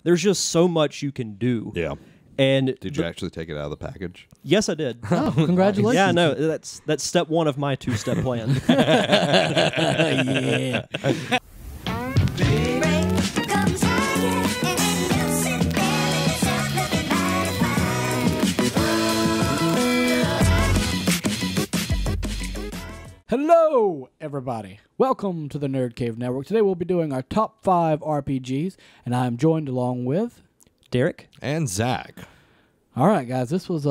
There's just so much you can do. Yeah. And Did you actually take it out of the package? Yes, I did. Oh, congratulations. Yeah, no, that's step one of my two-step plan. Yeah. Hello, everybody. Welcome to the Nerd Cave Network. Today we'll be doing our top 5 RPGs, and I'm joined along with Derek? And Zach. All right, guys. This was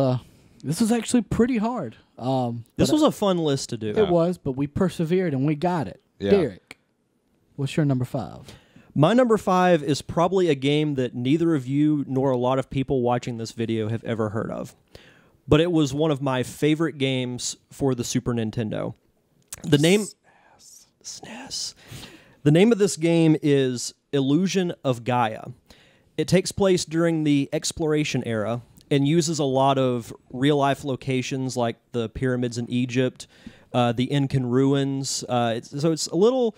actually pretty hard. This was a fun list to do. It was, but we persevered and we got it. Yeah. Derek, what's your number 5? My number 5 is probably a game that neither of you nor a lot of people watching this video have ever heard of. But it was one of my favorite games for the Super Nintendo. The name... SNES. The name of this game is Illusion of Gaia. It takes place during the exploration era and uses a lot of real-life locations like the pyramids in Egypt, the Incan ruins. So it's a little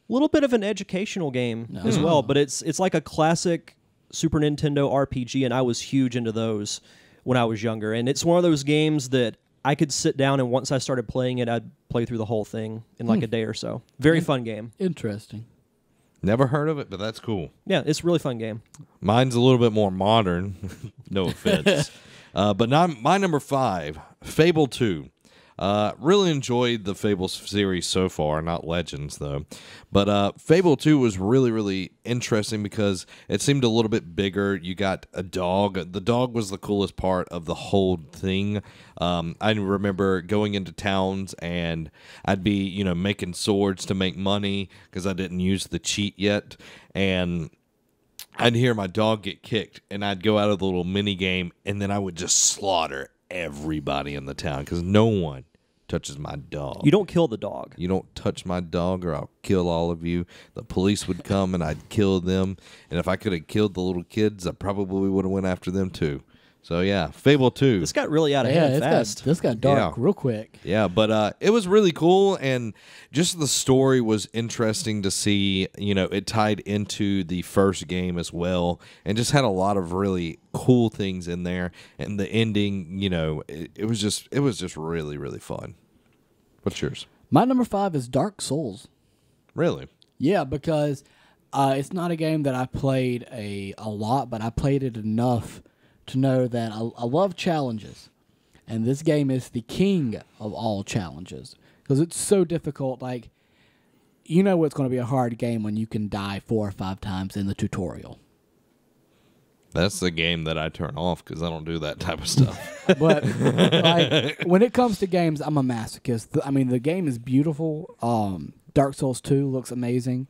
bit of an educational game as well, but it's like a classic Super Nintendo RPG, and I was huge into those when I was younger. And it's one of those games that I could sit down, and once I started playing it, I'd play through the whole thing in like a day or so. Very fun game. Interesting. Never heard of it, but that's cool. Yeah, it's a really fun game. Mine's a little bit more modern. No offense. But my number 5, Fable 2. Really enjoyed the Fable series so far, not Legends though. But Fable 2 was really, really interesting because it seemed a little bit bigger. You got a dog. The dog was the coolest part of the whole thing. I remember going into towns and I'd be, making swords to make money because I didn't use the cheat yet. And I'd hear my dog get kicked and I'd go out of the little mini game and then I would just slaughter everybody in the town because no one touches my dog. You don't kill the dog. You don't touch my dog or I'll kill all of you. The police would come and I'd kill them. And if I could have killed the little kids, I probably would have went after them too. So yeah, Fable 2. This got really out of hand fast. This got dark real quick. Yeah, but it was really cool, and just the story was interesting to see. It tied into the first game as well, and just had a lot of really cool things in there. And the ending, it was just really, really fun. What's yours? My number 5 is Dark Souls. Really? Yeah, because it's not a game that I played a lot, but I played it enough to know that I love challenges. And this game is the king of all challenges. Because it's so difficult. Like, it's going to be a hard game when you can die 4 or 5 times in the tutorial. That's the game that I turn off because I don't do that type of stuff. But when it comes to games, I'm a masochist. The game is beautiful. Dark Souls 2 looks amazing.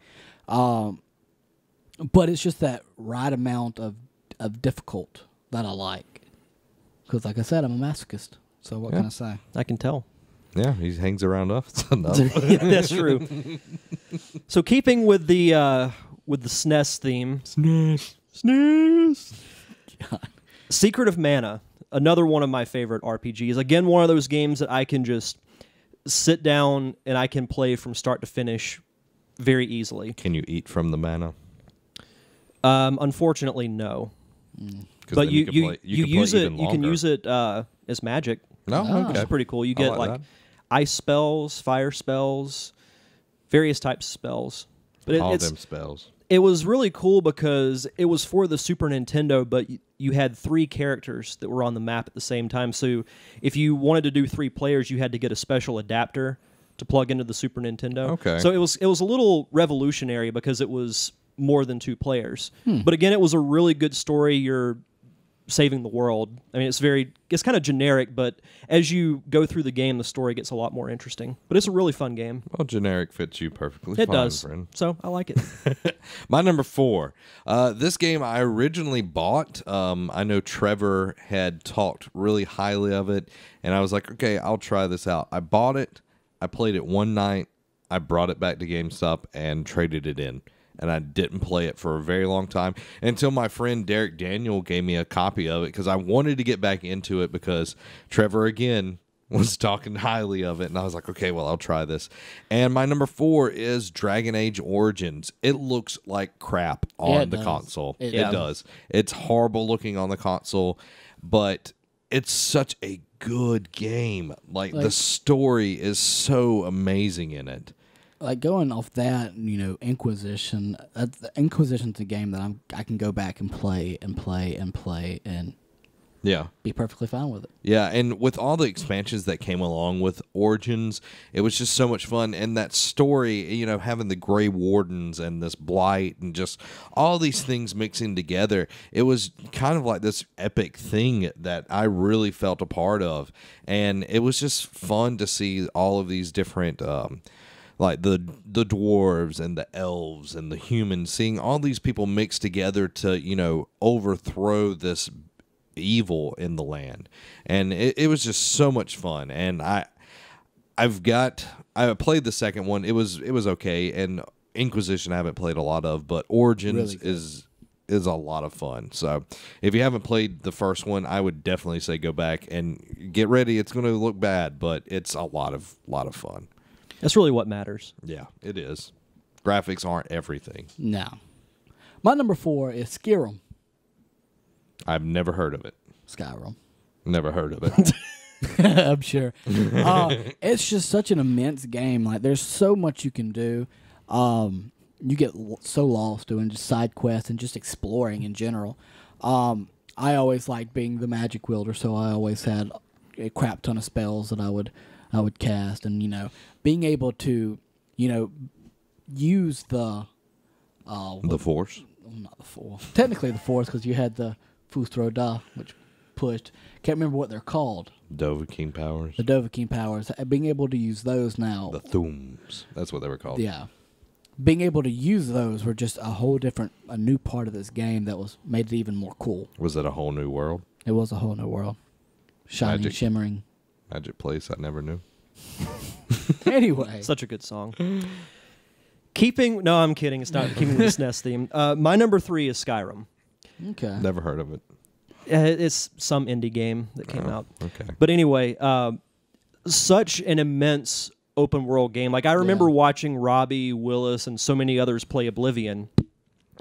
But it's just that right amount of difficult that I like. Because like I said, I'm a masochist. So what can I say? I can tell. Yeah, he hangs around us enough. That's true. So keeping with the SNES theme. SNES. God. Secret of Mana, another one of my favorite RPGs. Again, one of those games that I can just sit down and I can play from start to finish very easily. Can you eat from the mana? Unfortunately, no. But you use it. You can use it as magic. No, okay. Which is pretty cool. You get like ice spells, fire spells, various types of spells. But all them spells. It was really cool because it was for the Super Nintendo, but you had 3 characters that were on the map at the same time. So if you wanted to do 3 players, you had to get a special adapter to plug into the Super Nintendo. Okay. So it was a little revolutionary because it was more than 2 players. But again, it was a really good story. You're saving the world. I mean, it's kind of generic, but as you go through the game, the story gets a lot more interesting. But it's a really fun game. Well, generic fits you perfectly It fine, does. friend. So I like it. My number 4. This game I originally bought. I know Trevor had talked really highly of it, and I was like, okay, I'll try this out. I bought it. I played it one night. I brought it back to GameStop and traded it in. And I didn't play it for a very long time until my friend Derek Daniel gave me a copy of it because I wanted to get back into it because Trevor, again, was talking highly of it, and I was like, okay, well, I'll try this. And my number 4 is Dragon Age Origins. It looks like crap on the console. It does. It's horrible looking on the console, but it's such a good game. Like the story is so amazing in it. Like going off that, Inquisition. Inquisition's a game that I can go back and play and be perfectly fine with it. Yeah, and with all the expansions that came along with Origins, it was just so much fun. And that story, having the Grey Wardens and this Blight and just all these things mixing together, it was kind of like this epic thing that I really felt a part of. And it was just fun to see all of these different like the dwarves and the elves and the humans, seeing all these people mixed together to, overthrow this evil in the land. And it was just so much fun. And I played the second one. It was okay. And Inquisition I haven't played a lot of, but Origins is a lot of fun. So if you haven't played the first one, I would definitely say go back and get ready. It's going to look bad, but it's a lot of fun. That's really what matters. Yeah, it is. Graphics aren't everything. No. My number 4 is Skyrim. I've never heard of it. Skyrim. Never heard of it. I'm sure. It's just such an immense game. Like, there's so much you can do. You get so lost doing just side quests and just exploring in general. I always liked being the magic wielder, so I always had a crap ton of spells that I would cast, and being able to use the Force. Not the Force. Technically the Force, because you had the Fusro Da, which pushed. Can't remember what they're called. Dovahkiin powers. The Dovahkiin powers. Being able to use those now. The Thooms. That's what they were called. Yeah. Being able to use those were just a new part of this game that made it even more cool. Was it a whole new world? It was a whole new world. Shining, shimmering. Magic place I never knew. Anyway. Such a good song. No, I'm kidding. It's not keeping the SNES theme. My number 3 is Skyrim. Okay. Never heard of it. It's some indie game that came out. Okay. But anyway, such an immense open world game. Like, I remember watching Robbie, Willis, and so many others play Oblivion,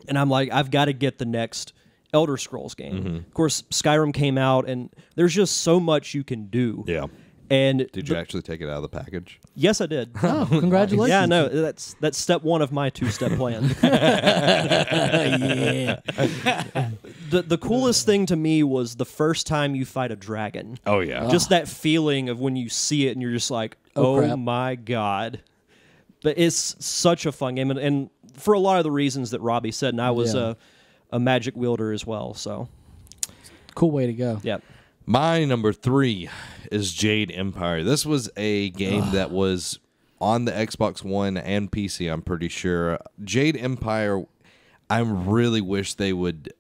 and I'm like, I've got to get the next Elder Scrolls game. Mm-hmm. Of course, Skyrim came out, and there's just so much you can do. Yeah. And did you actually take it out of the package? Yes, I did. Oh, congratulations. Yeah, no, that's step 1 of my 2-step plan. Yeah. The coolest thing to me was the first time you fight a dragon. Oh, yeah. Just that feeling of when you see it and you're just like, oh crap. my God. But it's such a fun game. And for a lot of the reasons that Robbie said, and I was a magic wielder as well. So Cool way to go. yeah. My number 3 is Jade Empire. This was a game that was on the Xbox One and PC, I'm pretty sure. Jade Empire, I really wish BioWare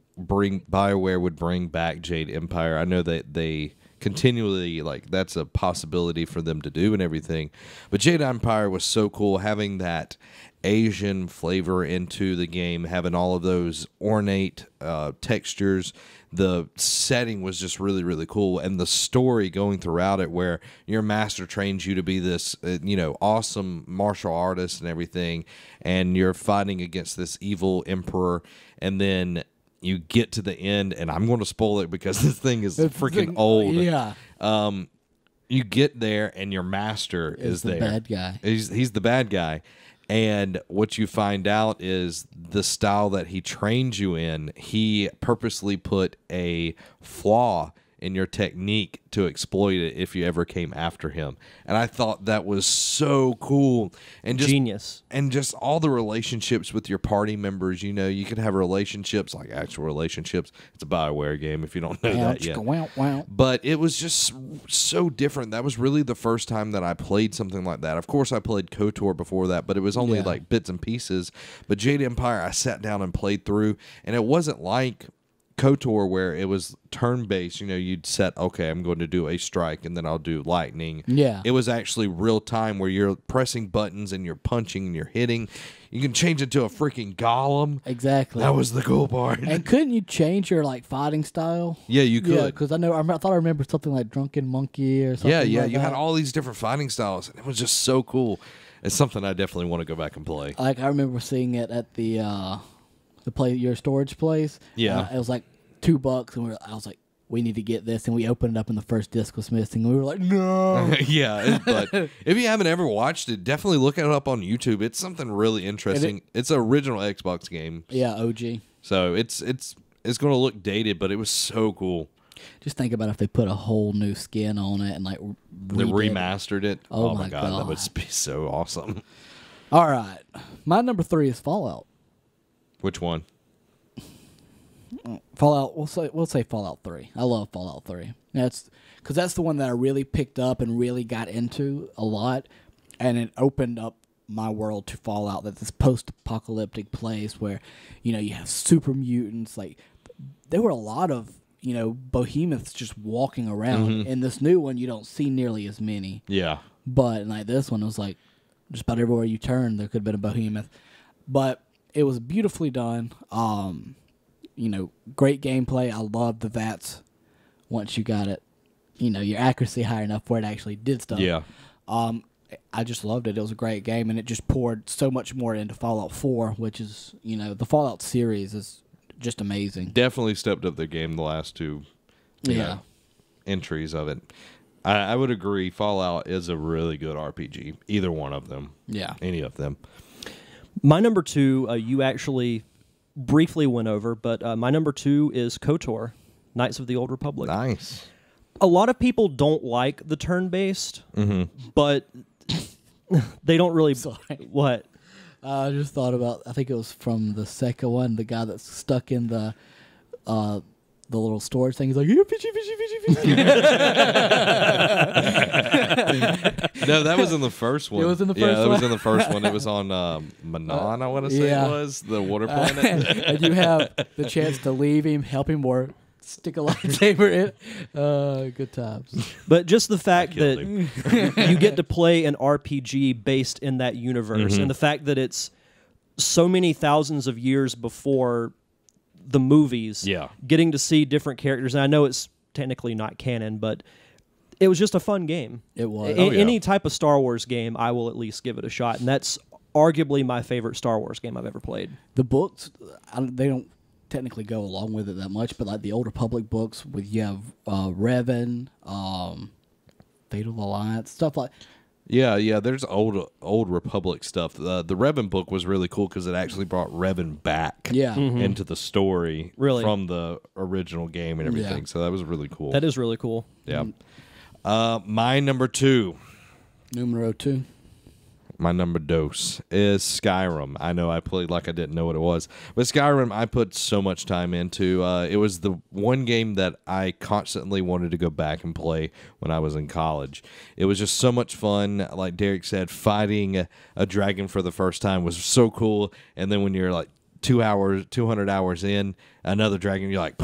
would bring back Jade Empire. I know that they continually, that's a possibility for them to do and everything. But Jade Empire was so cool, having that Asian flavor into the game, having all of those ornate textures. The setting was just really, really cool, and the story going throughout it, where your master trains you to be this, awesome martial artist and everything, and you're fighting against this evil emperor, and then you get to the end, and I'm going to spoil it because this thing is freaking old. Yeah. You get there, and your master is the there. Bad guy. He's the bad guy. And what you find out is the style that he trains you in, he purposely put a flaw in your technique to exploit it if you ever came after him. And I thought that was so cool. And just, Genius. And just all the relationships with your party members, you could have relationships, like actual relationships. It's a BioWare game if you don't know that yet. Wow. But it was just so different. That was really the first time that I played something like that. Of course, I played KOTOR before that, but it was only like bits and pieces. But Jade Empire, I sat down and played through, and it wasn't like KOTOR, where it was turn-based, you'd set, okay, I'm going to do a strike, and then I'll do lightning. Yeah. It was actually real time where you're pressing buttons and you're punching and you're hitting. You can change it to a freaking golem. Exactly. That was the cool part. And couldn't you change your fighting style? Yeah, you could. Yeah, because I thought I remember something like Drunken Monkey or something. Yeah, like you that. had all these different fighting styles, and it was just so cool. It's something I definitely want to go back and play. I remember seeing it at your storage place. Yeah. It was like $2, and I was like, we need to get this, and we opened it up, and the first disc was missing, and we were like, no. Yeah, but if you haven't ever watched it, definitely look it up on YouTube. It's something really interesting. It's an original Xbox game. Yeah, OG. So it's going to look dated, but it was so cool. Just think about if they put a whole new skin on it and They remastered it. Oh my my God, that God. would be so awesome. All right, my number 3 is Fallout. Which one? Fallout. We'll say Fallout 3. I love Fallout 3. That's because that's the one that I really picked up and really got into a lot, and it opened up my world to Fallout. That this post-apocalyptic place where you have super mutants. Like there were a lot of behemoths just walking around. Mm-hmm. In this new one, you don't see nearly as many. Yeah. But in this one, it was like just about everywhere you turn, there could have been a behemoth. But it was beautifully done. Great gameplay. I love the VATS once you got it. Your accuracy high enough where it actually did stuff. Yeah. I just loved it. It was a great game, and it just poured so much more into Fallout 4, which is, the Fallout series is just amazing. Definitely stepped up their game the last two entries of it. I would agree. Fallout is a really good RPG. Either one of them. Yeah. Any of them. My number 2, you actually briefly went over, but my number 2 is KOTOR, Knights of the Old Republic. Nice. A lot of people don't like the turn-based, but they don't really... Sorry. What? I just thought about, I think it was from the second one, the guy that's stuck in the little storage thing. He's like, fishy, fishy, fishy, fishy. No, that was in the first one. It was in the first Yeah, that was one? in the first one. It was on Manon, I want to say yeah. it was, the water planet. And you have the chance to leave him, help him, or stick a lightsaber in. Good times. But just the fact Killed that you get to play an RPG based in that universe, and the fact that it's so many thousands of years before the movies, getting to see different characters. And I know it's technically not canon, but it was just a fun game. It was. Any type of Star Wars game, I will at least give it a shot. And that's arguably my favorite Star Wars game I've ever played. The books, they don't technically go along with it that much, but the Old Republic books, you have Revan, Fatal Alliance, stuff like. Yeah. There's old Republic stuff. The Revan book was really cool because it actually brought Revan back into the story from the original game and everything. Yeah. So that was really cool. That is really cool. Yeah. My number 2. Numero 2. My number dos is Skyrim. I know I played like I didn't know what it was. But Skyrim, I put so much time into. It was the one game that I constantly wanted to go back and play when I was in college. It was just so much fun. Like Derek said, fighting a dragon for the first time was so cool. And then when you're like 200 hours in, another dragon, you're like,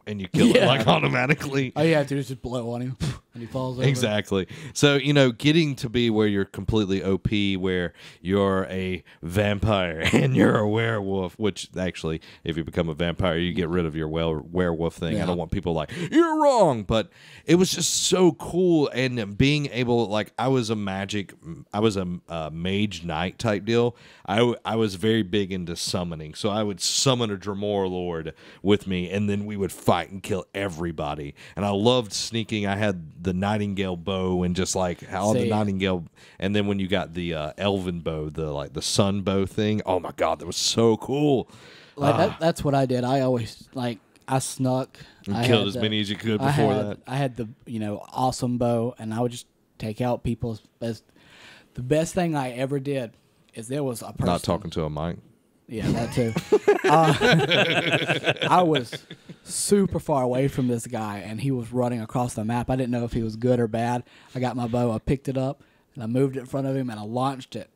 and you kill it like automatically. All you have to do is just blow on him, and he falls over. Exactly. So, getting to be where you're completely OP, where you're a vampire and you're a werewolf, which actually, if you become a vampire, you get rid of your werewolf thing. Yeah. I don't want people like, you're wrong. But it was just so cool. And being able, I was a mage knight type deal. I was very big into summoning. So I would summon a Dremor Lord with me, and then we would fight and kill everybody. And I loved sneaking. I had the Nightingale bow and just how the Nightingale, and then when you got the Elven bow, the sun bow thing. Oh my God, that was so cool. That's what I did. I always I snuck. I killed had as many as you could before that. I had the awesome bow, and I would just take out people. As the best thing I ever did is there was a person. Not talking to a mic. Yeah, that too. I was super far away from this guy, and he was running across the map. I didn't know if he was good or bad. I got my bow, I picked it up, and I moved it in front of him, and I launched it.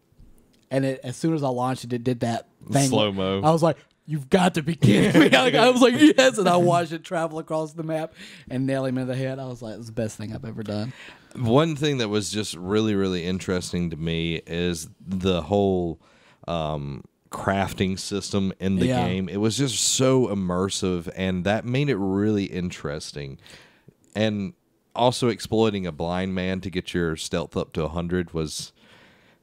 And as soon as I launched it, it did that thing. Slow-mo. I was like, you've got to be kidding me. I was like, yes, and I watched it travel across the map and nail him in the head. I was like, it's the best thing I've ever done. One thing that was just really, really interesting to me is the whole crafting system in the game. It was just so immersive, and that made it really interesting. And also exploiting a blind man to get your stealth up to 100 was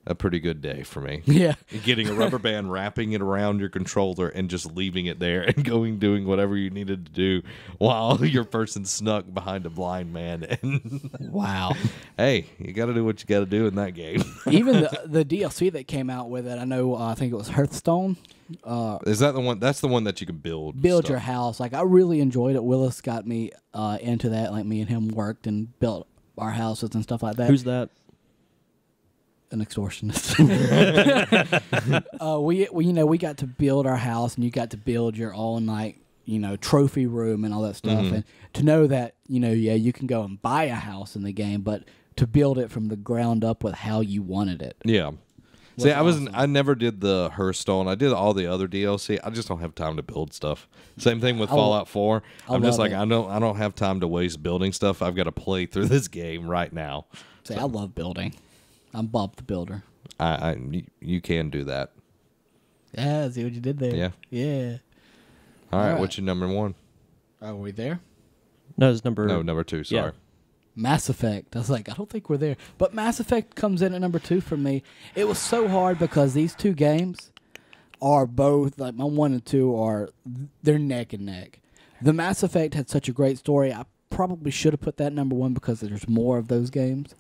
a pretty good day for me. Yeah. Getting a rubber band, wrapping it around your controller, and just leaving it there and doing whatever you needed to do while your person snuck behind a blind man. And wow. Hey, you got to do what you got to do in that game. Even the DLC that came out with it, I know, I think it was Hearthstone. Is that the one? That's the one that you can build stuff. Your house. Like, I really enjoyed it. Willis got me into that. Like, me and him worked and built our houses and stuff like that. Who's that? An extortionist. We got to build our house, and you got to build your own, like, trophy room and all that stuff. And to know that, you can go and buy a house in the game, but to build it from the ground up with how you wanted it. Yeah. See, I never did the Hearthstone. I did all the other DLC. I just don't have time to build stuff. Same thing with Fallout 4. I'm just like, I don't have time to waste building stuff. I've got to play through this game right now. See, I love building. I'm Bob the Builder. You can do that. Yeah, see what you did there. Yeah. Yeah. All right. What's your number one? Are we there? No, it's number... No, number 2. Sorry. Yeah. Mass Effect. I was like, I don't think we're there. But Mass Effect comes in at number 2 for me. It was so hard because these two games are both, like, my 1 and 2 they're neck and neck. The Mass Effect had such a great story. I probably should have put that number 1 because there's more of those games.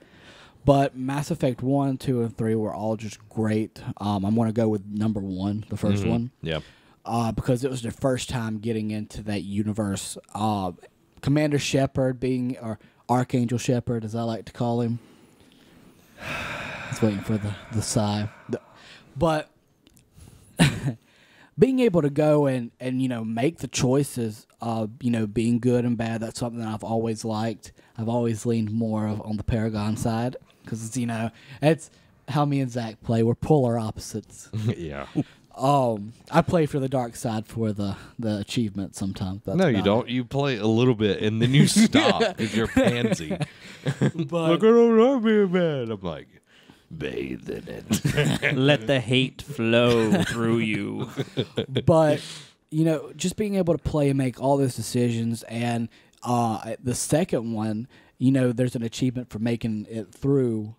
But Mass Effect 1, 2, and 3 were all just great. I'm going to go with number 1, the first one. Yeah. Because it was the first time getting into that universe. Commander Shepard or Archangel Shepard, as I like to call him. I was waiting for the sigh. But being able to go and make the choices of, being good and bad, that's something that I've always liked. I've always leaned more on the Paragon side. Because, it's how me and Zach play. We're polar opposites. Yeah. I play for the dark side for the achievement sometimes. No, you don't. You play a little bit, and then you stop because you're pansy. But look, I don't know being bad. I'm like, bathe in it. Let the hate flow through you. But, just being able to play and make all those decisions, and the second one, there's an achievement for making it through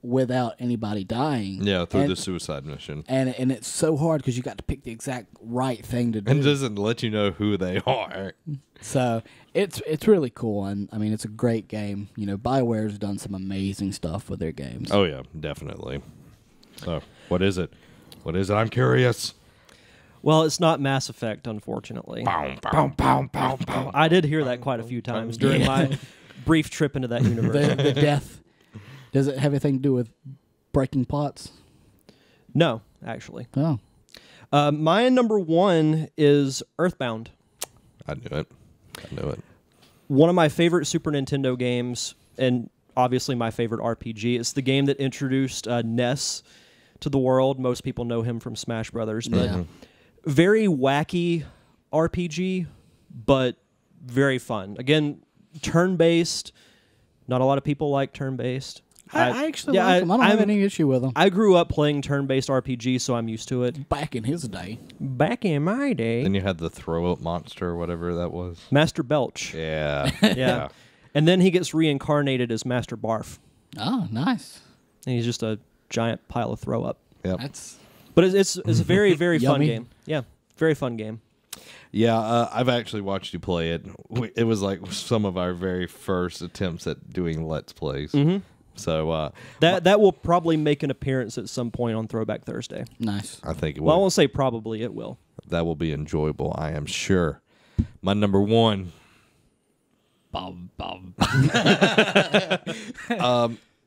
without anybody dying. Yeah, through the suicide mission. And it's so hard because you got to pick the exact right thing to do. And it doesn't let you know who they are. So it's really cool, and I mean, it's a great game. BioWare's done some amazing stuff with their games. Oh yeah, definitely. So what is it? What is it? I'm curious. Well, it's not Mass Effect, unfortunately. I did hear that quite a few times during my brief trip into that universe. The death. Does it have anything to do with breaking pots? No, actually. Oh. My number 1 is Earthbound. I knew it. One of my favorite Super Nintendo games, and obviously my favorite RPG. It's the game that introduced Ness to the world. Most people know him from Smash Brothers, but very wacky RPG, but very fun. Again, turn-based. Not a lot of people like turn-based. I actually like them. I don't have any issue with them. I grew up playing turn-based RPG, so I'm used to it. Back in his day. Back in my day. Then you had the throw-up monster or whatever that was. Master Belch. Yeah. Yeah. And then he gets reincarnated as Master Barf. Oh, nice. And he's just a giant pile of throw-up. Yep. But it's a very, very fun game. Yeah, very fun game. Yeah, I've actually watched you play it. It was like some of our very first attempts at doing Let's Plays. Mm-hmm. So that will probably make an appearance at some point on Throwback Thursday. Nice. I think it will. Well, I won't say probably, it will. That will be enjoyable, I am sure. My number 1.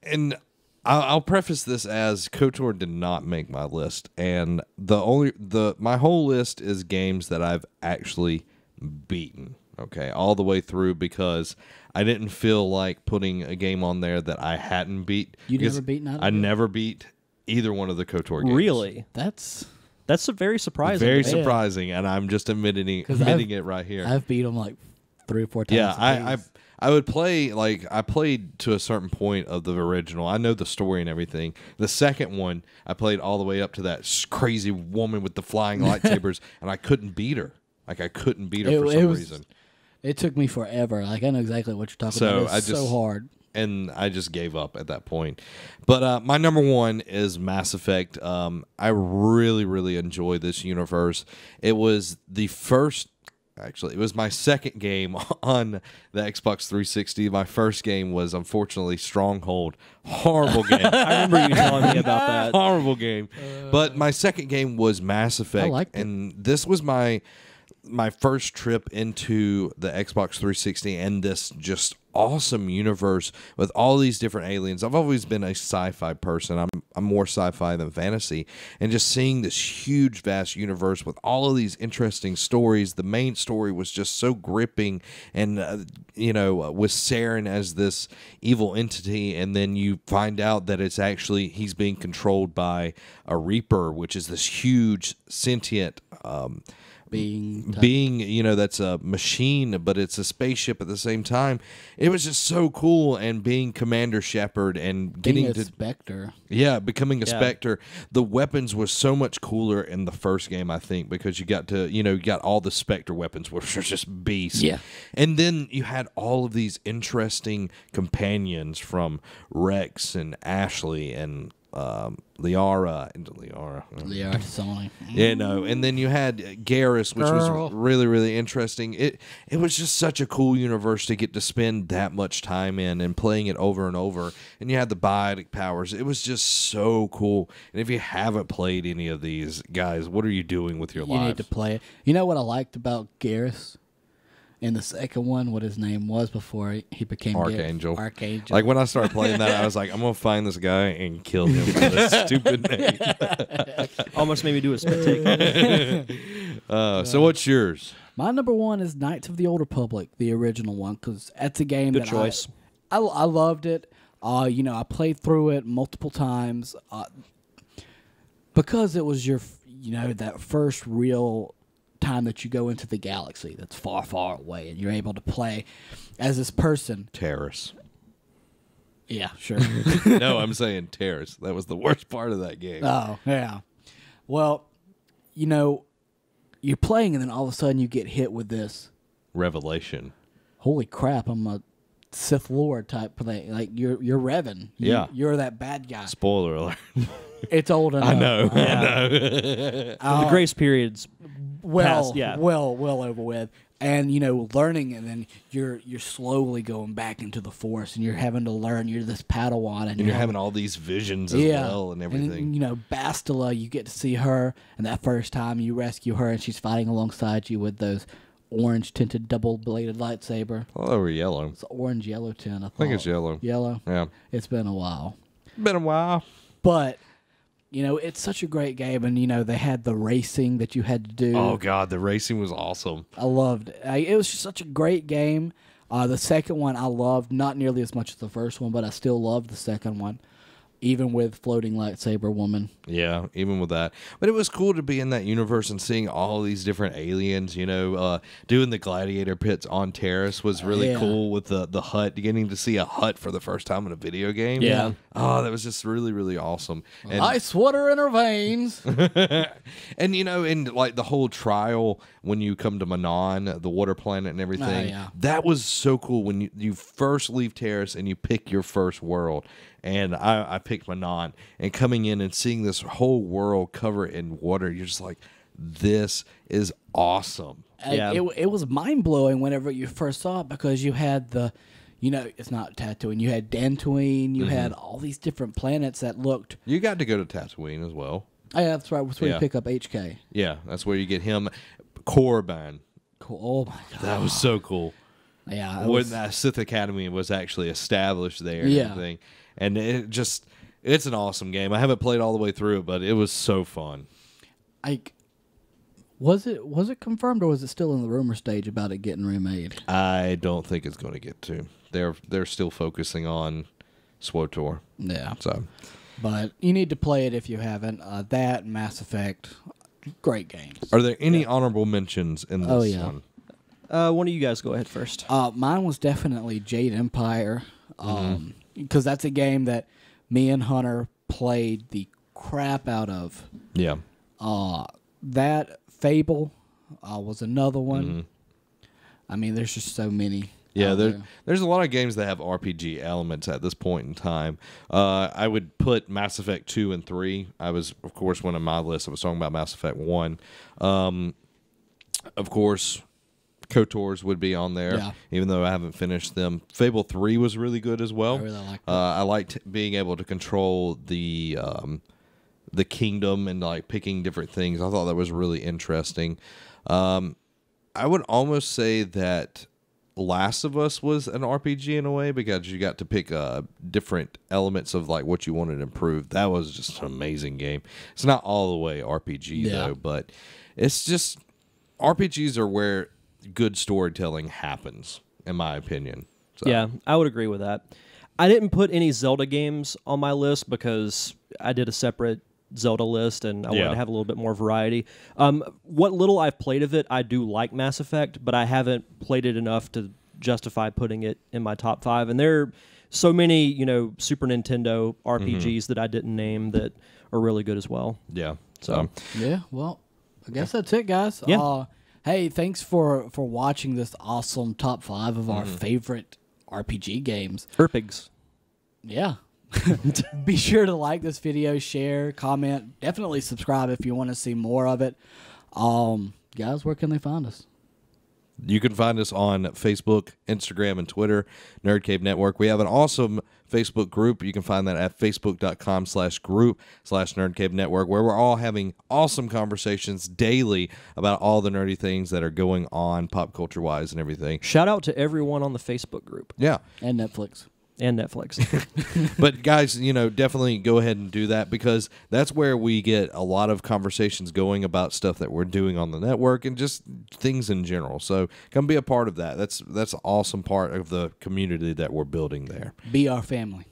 And I'll preface this as KOTOR did not make my list, and my whole list is games that I've actually beaten. Okay, all the way through, because I didn't feel like putting a game on there that I hadn't beat. You never beat none of I it? never beat either one of the KOTOR games. Really? That's That's very surprising. Very to me. surprising, and I'm just admitting it right here. I've beat them like 3 or 4 times. Yeah, I would play, like, I played to a certain point of the original. I know the story and everything. The second one, I played all the way up to that crazy woman with the flying lightsabers, and I couldn't beat her. Like, I couldn't beat her for some reason. It took me forever. Like, I know exactly what you're talking about. It's so hard. And I just gave up at that point. But my number one is Mass Effect. I really, really enjoy this universe. It was the first... Actually, it was my second game on the Xbox 360. My first game was, unfortunately, Stronghold. Horrible game. I remember you telling me about that. Horrible game. But my second game was Mass Effect. I liked it. And this was my first trip into the Xbox 360 and this just awesome universe with all these different aliens. I've always been a sci-fi person. I'm more sci-fi than fantasy, and just seeing this huge vast universe with all of these interesting stories. The main story was just so gripping, and with Saren as this evil entity, and then you find out that it's actually he's being controlled by a Reaper, which is this huge sentient being, that's a machine, but it's a spaceship at the same time. It was just so cool, and being Commander Shepard and getting a Spectre. Yeah, becoming a Spectre. The weapons were so much cooler in the first game, I think, because you got to, you got all the Spectre weapons, which are just beasts. Yeah. And then you had all of these interesting companions from Rex and Ashley and Liara. Sony. And then you had Garrus, which was really, really interesting. It was just such a cool universe to get to spend that much time in and playing it over and over. And you had the biotic powers. It was just so cool. And if you haven't played any of these, guys, what are you doing with your life? You need to play it. You know what I liked about Garrus? In the second one, what his name was before he became Archangel. Archangel. Like when I started playing that, I was like, I'm gonna find this guy and kill him for this stupid name. Almost made me do a spit take. So what's yours? My number one is Knights of the Old Republic, the original one, because that's a game Good choice. I loved it. I played through it multiple times because it was that first real time that you go into the galaxy that's far, far away, and you're able to play as this person. Terrace. Yeah, sure. No, I'm saying Terrace. That was the worst part of that game. Oh, yeah. Well, you're playing, and then all of a sudden you get hit with this revelation. Holy crap! I'm a Sith Lord type thing. Like you're Revan. You're that bad guy. Spoiler alert. It's old enough. I know. The grace period's well over with, and learning, and then you're slowly going back into the Force, and you're having to learn. You're this Padawan, and you're having all these visions as well, and everything. And, Bastila, you get to see her, and that first time you rescue her, and she's fighting alongside you with those orange tinted double bladed lightsaber. Oh, they were yellow. It's orange yellow tint. I think it's yellow. Yellow. Yeah. It's been a while. But. It's such a great game, and, they had the racing that you had to do. Oh, God, the racing was awesome. I loved it. It was just such a great game. The second one I loved, not nearly as much as the first one, but I still loved the second one, even with floating lightsaber woman. Yeah, even with that. But it was cool to be in that universe and seeing all these different aliens, doing the gladiator pits on Terrace was really cool with the hut, getting to see a hut for the first time in a video game. Yeah. Oh, that was just really, really awesome. And, ice water in her veins. and, in like the whole trial when you come to Manon, the water planet and everything, that was so cool when you first leave Terrace and you pick your first world. And I picked Manon, and coming in and seeing this whole world covered in water, you're just like, this is awesome. It was mind-blowing whenever you first saw it, because you had it's not Tatooine, you had Dantooine, you had all these different planets that looked... You got to go to Tatooine as well. Oh, yeah, that's right. That's where you pick up HK. Yeah, that's where you get him. Korriban. Cool. Oh, my God. That was so cool. Yeah. When the Sith Academy was actually established there and everything. And it's an awesome game. I haven't played all the way through it, but it was so fun. Was it confirmed, or was it still in the rumor stage about it getting remade? I don't think it's going to get to. They're still focusing on SWTOR. Yeah. So, but you need to play it if you haven't. That Mass Effect, great games. Are there any honorable mentions in this one? One of you guys go ahead first. Mine was definitely Jade Empire, because that's a game that me and Hunter played the crap out of. Yeah. That Fable was another one. I mean, there's just so many. Yeah, there's a lot of games that have RPG elements at this point in time. I would put Mass Effect 2 and 3. I was, of course, one of my lists, I was talking about Mass Effect 1. Of course, KOTORs would be on there, even though I haven't finished them. Fable 3 was really good as well. I really liked that. I liked being able to control the kingdom and like picking different things. I thought that was really interesting. I would almost say that Last of Us was an RPG in a way, because you got to pick different elements of like what you wanted to improve. That was just an amazing game. It's not all the way RPG though, but it's just RPGs are where good storytelling happens, in my opinion. So. Yeah, I would agree with that. I didn't put any Zelda games on my list because I did a separate Zelda list, and I wanted to have a little bit more variety. What little I've played of it, I do like Mass Effect, but I haven't played it enough to justify putting it in my top 5. And there are so many, Super Nintendo RPGs that I didn't name that are really good as well. Yeah. So yeah, well, I guess that's it, guys. Yeah. Hey, thanks for watching this awesome top 5 of our favorite RPG games. Erpigs. Yeah. Be sure to like this video, share, comment, definitely subscribe if you want to see more of it. Guys, where can they find us? You can find us on Facebook, Instagram, and Twitter, Nerd Cave Network. We have an awesome Facebook group. You can find that at facebook.com/group/Nerd Cave Network, where we're all having awesome conversations daily about all the nerdy things that are going on pop culture-wise and everything. Shout out to everyone on the Facebook group. Yeah. And Netflix. And Netflix. But guys, definitely go ahead and do that, because that's where we get a lot of conversations going about stuff that we're doing on the network and just things in general. So come be a part of that. That's an awesome part of the community that we're building there. Be our family.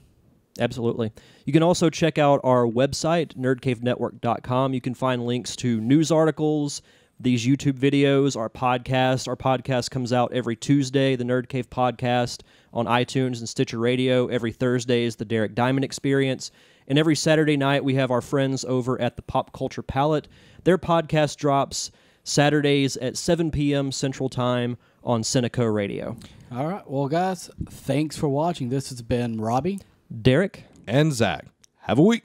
Absolutely. You can also check out our website, nerdcavenetwork.com. You can find links to news articles, these YouTube videos, our podcast. Our podcast comes out every Tuesday, the Nerd Cave Podcast, on iTunes and Stitcher Radio. Every Thursday is the Derek Diamond Experience. And every Saturday night, we have our friends over at the Pop Culture Palette. Their podcast drops Saturdays at 7 p.m. Central Time on Seneca Radio. All right. Well, guys, thanks for watching. This has been Robbie, Derek, and Zach. Have a week.